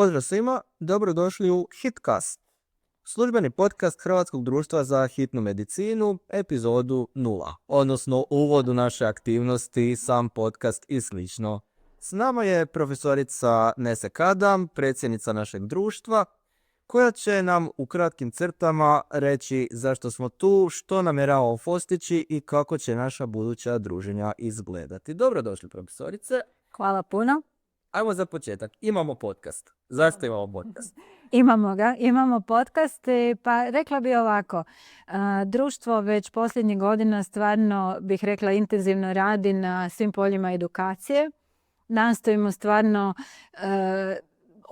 Pozdrav svima, dobrodošli u Hitcast, službeni podcast Hrvatskog društva za hitnu medicinu, epizodu 0, odnosno uvod u naše aktivnosti, sam podcast i slično. S nama je profesorica Nesek Adam, predsjednica našeg društva, koja će nam u kratkim crtama reći zašto smo tu, što namjeravamo postići i kako će naša buduća druženja izgledati. Dobrodošli, profesorice. Hvala puno. Ajmo za početak. Imamo podcast. Zašto imamo podcast? Imamo podcast, pa rekla bi ovako, društvo već posljednjih godina stvarno bih rekla intenzivno radi na svim poljima edukacije. Nastojimo stvarno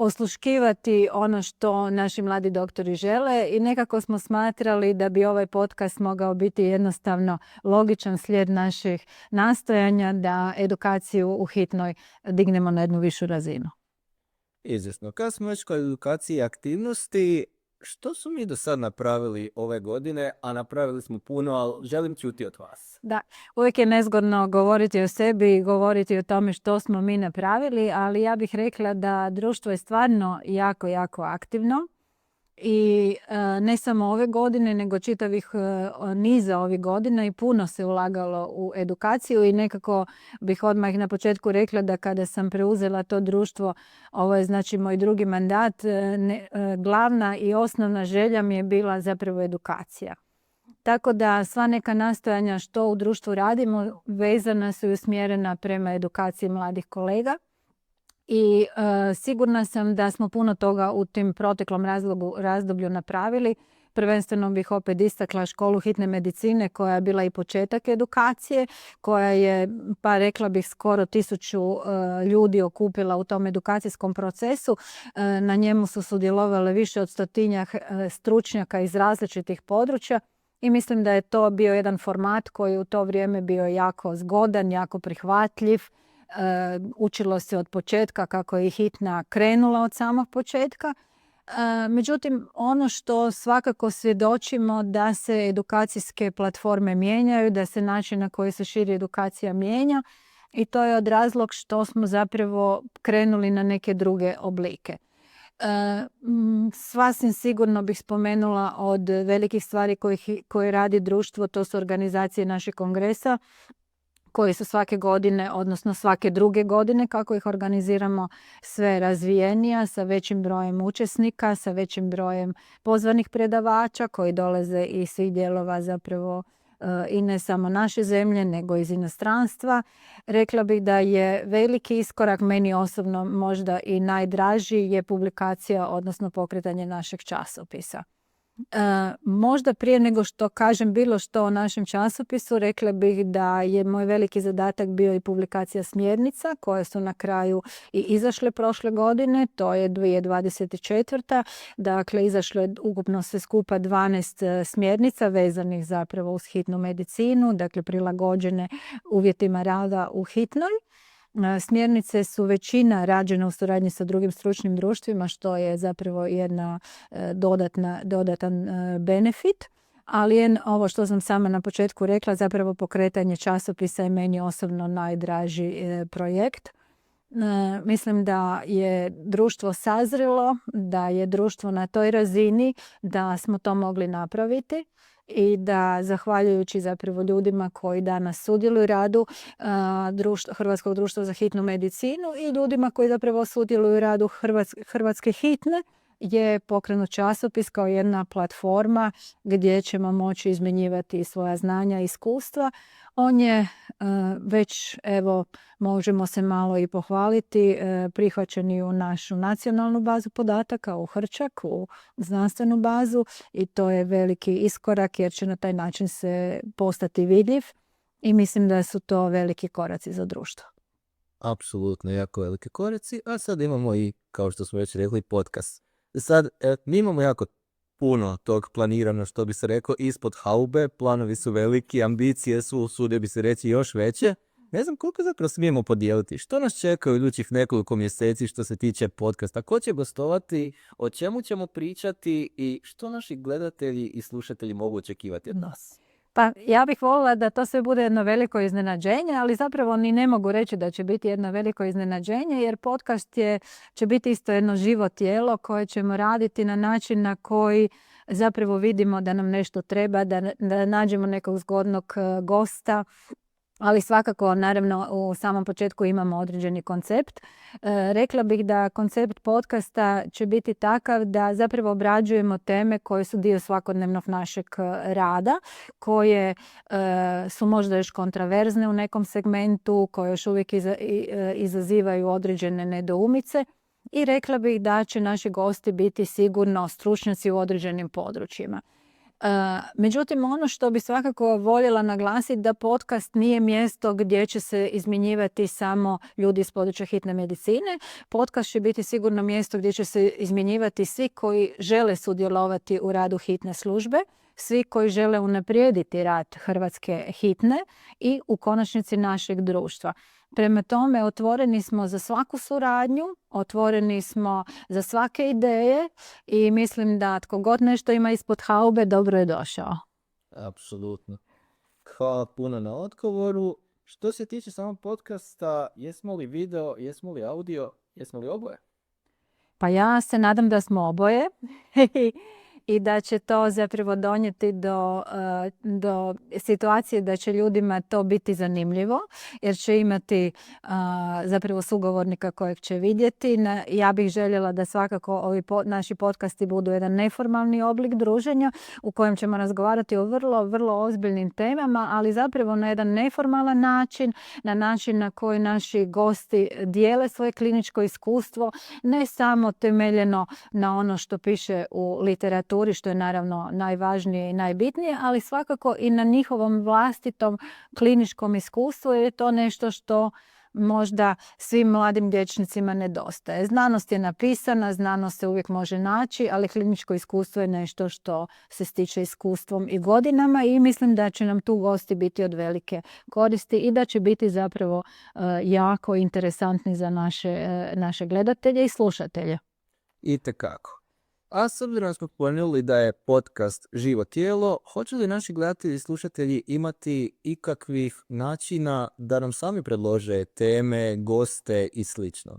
osluškivati ono što naši mladi doktori žele i nekako smo smatrali da bi ovaj podcast mogao biti jednostavno logičan slijed naših nastojanja da edukaciju u hitnoj dignemo na jednu višu razinu. Izvjesno. Kad smo već kod edukacije i aktivnosti, što su mi do sad napravili ove godine, a napravili smo puno, ali želim čuti od vas. Da, uvijek je nezgodno govoriti o sebi i govoriti o tome što smo mi napravili, ali ja bih rekla da društvo je stvarno jako aktivno i ne samo ove godine, nego čitavih niza ovih godina i puno se ulagalo u edukaciju i nekako bih odmah na početku rekla da kada sam preuzela to društvo, ovo je znači moj drugi mandat, glavna i osnovna želja mi je bila zapravo edukacija. Tako da sva neka nastojanja što u društvu radimo vezana su i usmjerena prema edukaciji mladih kolega. I sigurna sam da smo puno toga u tim proteklom razdoblju napravili. Prvenstveno bih opet istakla školu hitne medicine koja je bila i početak edukacije, koja je, pa rekla bih, skoro 1000 ljudi okupila u tom edukacijskom procesu. Na njemu su sudjelovale više od 100 stručnjaka iz različitih područja. I mislim da je to bio jedan format koji u to vrijeme bio jako zgodan, jako prihvatljiv. Učilo se od početka kako je hitna krenula od samog početka. Međutim, ono što svakako svjedočimo da se edukacijske platforme mijenjaju, da se način na koji se širi edukacija mijenja i to je od razlog što smo zapravo krenuli na neke druge oblike. Sasvim sigurno bih spomenula od velikih stvari koje radi društvo, to su organizacije naših kongresa koji su svake godine, odnosno svake druge godine, kako ih organiziramo, sve razvijenija, sa većim brojem učesnika, sa većim brojem pozvanih predavača koji dolaze iz svih dijelova zapravo i ne samo naše zemlje, nego iz inostranstva. Rekla bih da je veliki iskorak, meni osobno možda i najdraži, je publikacija, odnosno pokretanje našeg časopisa. Možda prije nego što kažem bilo što o našem časopisu, rekla bih da je moj veliki zadatak bio i publikacija smjernica koje su na kraju i izašle prošle godine, to je 2024. Dakle, izašlo je ukupno sve skupa 12 smjernica vezanih zapravo uz hitnu medicinu, dakle prilagođene uvjetima rada u hitnoj. Smjernice su većina rađene u suradnji sa drugim stručnim društvima, što je zapravo jedna dodatan benefit. Ali je ovo što sam sama na početku rekla, zapravo pokretanje časopisa je meni osobno najdraži projekt. Mislim da je društvo sazrelo, da je društvo na toj razini da smo to mogli napraviti i da zahvaljujući zapravo ljudima koji danas sudjeluju u radu Hrvatskog društva za hitnu medicinu i ljudima koji zapravo sudjeluju u radu Hrvatske hitne je pokrenut časopis kao jedna platforma gdje ćemo moći izmjenjivati svoja znanja i iskustva. On je već, evo, možemo se malo i pohvaliti, prihvaćen i u našu nacionalnu bazu podataka, u Hrčak, u znanstvenu bazu i to je veliki iskorak jer će na taj način se postati vidljiv i mislim da su to veliki koraci za društvo. Apsolutno, jako veliki koraci, a sad imamo i, kao što smo već rekli, podcast. Sad, mi imamo jako puno tog planirano, što bi se rekao, ispod haube, planovi su veliki, ambicije su, usudio bi se reći, još veće. Ne znam koliko zapravo smijemo podijeliti. Što nas čeka u idućih nekoliko mjeseci što se tiče podcasta? Ko će gostovati, o čemu ćemo pričati i što naši gledatelji i slušatelji mogu očekivati od nas? Pa ja bih voljela da to sve bude jedno veliko iznenađenje, ali zapravo ni ne mogu reći da će biti jedno veliko iznenađenje, jer podcast će biti isto jedno živo tijelo koje ćemo raditi na način na koji zapravo vidimo da nam nešto treba, da nađemo nekog zgodnog gosta, ali svakako, naravno, u samom početku imamo određeni koncept. Rekla bih da koncept podcasta će biti takav da zapravo obrađujemo teme koje su dio svakodnevnog našeg rada, koje su možda još kontraverzne u nekom segmentu, koje još uvijek izazivaju određene nedoumice. I rekla bih da će naši gosti biti sigurno stručnjaci u određenim područjima. Međutim, ono što bi svakako voljela naglasiti da podcast nije mjesto gdje će se izmjenjivati samo ljudi iz područja hitne medicine. Podcast će biti sigurno mjesto gdje će se izmjenjivati svi koji žele sudjelovati u radu hitne službe, svi koji žele unaprijediti rad Hrvatske hitne i u konačnici našeg društva. Prema tome, otvoreni smo za svaku suradnju, otvoreni smo za svake ideje i mislim da tko god nešto ima ispod haube, dobro je došao. Apsolutno. Hvala puno na odgovoru. Što se tiče samog podcasta, jesmo li video, jesmo li audio, jesmo li oboje? Pa ja se nadam da smo oboje i da će to zapravo donijeti do situacije da će ljudima to biti zanimljivo, jer će imati zapravo sugovornika kojeg će vidjeti. Ja bih željela da svakako ovi naši podcasti budu jedan neformalni oblik druženja u kojem ćemo razgovarati o vrlo, vrlo ozbiljnim temama, ali zapravo na jedan neformalan način, na način na koji naši gosti dijele svoje kliničko iskustvo, ne samo temeljeno na ono što piše u literaturi, što je naravno najvažnije i najbitnije, ali svakako i na njihovom vlastitom kliničkom iskustvu, jer je to nešto što možda svim mladim liječnicima nedostaje. Znanost je napisana, znanost se uvijek može naći, ali kliničko iskustvo je nešto što se stiče iskustvom i godinama i mislim da će nam tu gosti biti od velike koristi i da će biti zapravo jako interesantni za naše gledatelje i slušatelje. Itekako. A s obzirom smo spomenuli da je podcast živo tijelo, hoće li naši gledatelji i slušatelji imati ikakvih načina da nam sami predlože teme, goste i slično?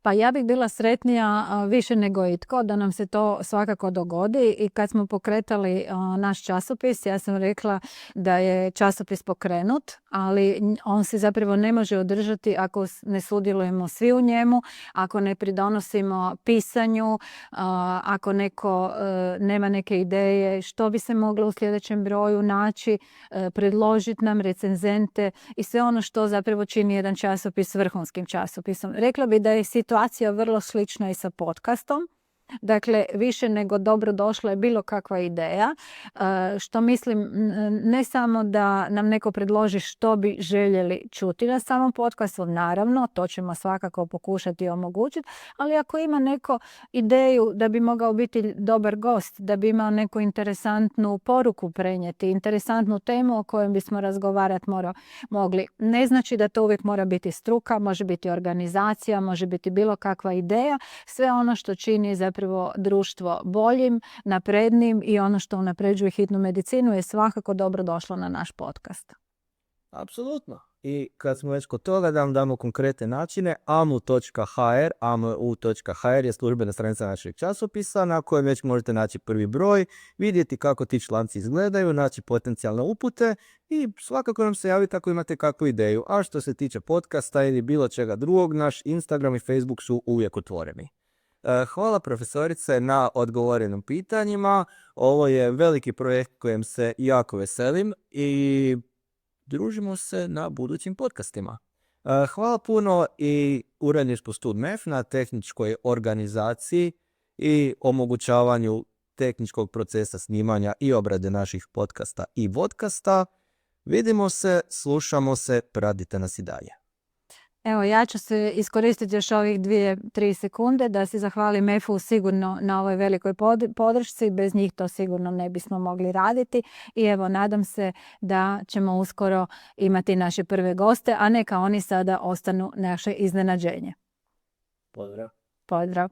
Pa ja bih bila sretnija više nego itko da nam se to svakako dogodi i kad smo pokretali naš časopis, ja sam rekla da je časopis pokrenut, ali on se zapravo ne može održati ako ne sudjelujemo svi u njemu, ako ne pridonosimo pisanju, ako neko nema neke ideje što bi se moglo u sljedećem broju naći, predložiti nam recenzente i sve ono što zapravo čini jedan časopis vrhunskim časopisom. Rekla bi da je situacija vrlo slična i sa podcastom. Dakle, više nego dobro došla je bilo kakva ideja, što mislim ne samo da nam neko predloži što bi željeli čuti na samom podcastu, naravno, to ćemo svakako pokušati omogućiti, ali ako ima neko ideju da bi mogao biti dobar gost, da bi imao neku interesantnu poruku prenijeti, interesantnu temu o kojoj bismo razgovarati mogli, ne znači da to uvijek mora biti struka, može biti organizacija, može biti bilo kakva ideja, sve ono što čini zapravo društvo boljim, naprednim i ono što unapređuje hitnu medicinu je svakako dobro došlo na naš podcast. Apsolutno. I kad smo već kod toga da vam damo konkretne načine, amu.hr je službena stranica našeg časopisa na kojem već možete naći prvi broj, vidjeti kako ti članci izgledaju, naći potencijalne upute i svakako nam se javiti ako imate kakvu ideju. A što se tiče podcasta ili bilo čega drugog, naš Instagram i Facebook su uvijek otvoreni. Hvala profesorice na odgovorenim pitanjima. Ovo je veliki projekt kojem se jako veselim i družimo se na budućim podcastima. Hvala puno i uredništvu StudMF na tehničkoj organizaciji i omogućavanju tehničkog procesa snimanja i obrade naših podcasta i vodcasta. Vidimo se, slušamo se, pratite nas i dalje. Evo, ja ću se iskoristiti još ovih 2-3 sekunde da se zahvalim EFU sigurno na ovoj velikoj podršci. Bez njih to sigurno ne bismo mogli raditi. I evo, nadam se da ćemo uskoro imati naše prve goste, a neka oni sada ostanu naše iznenađenje. Pozdrav. Pozdrav.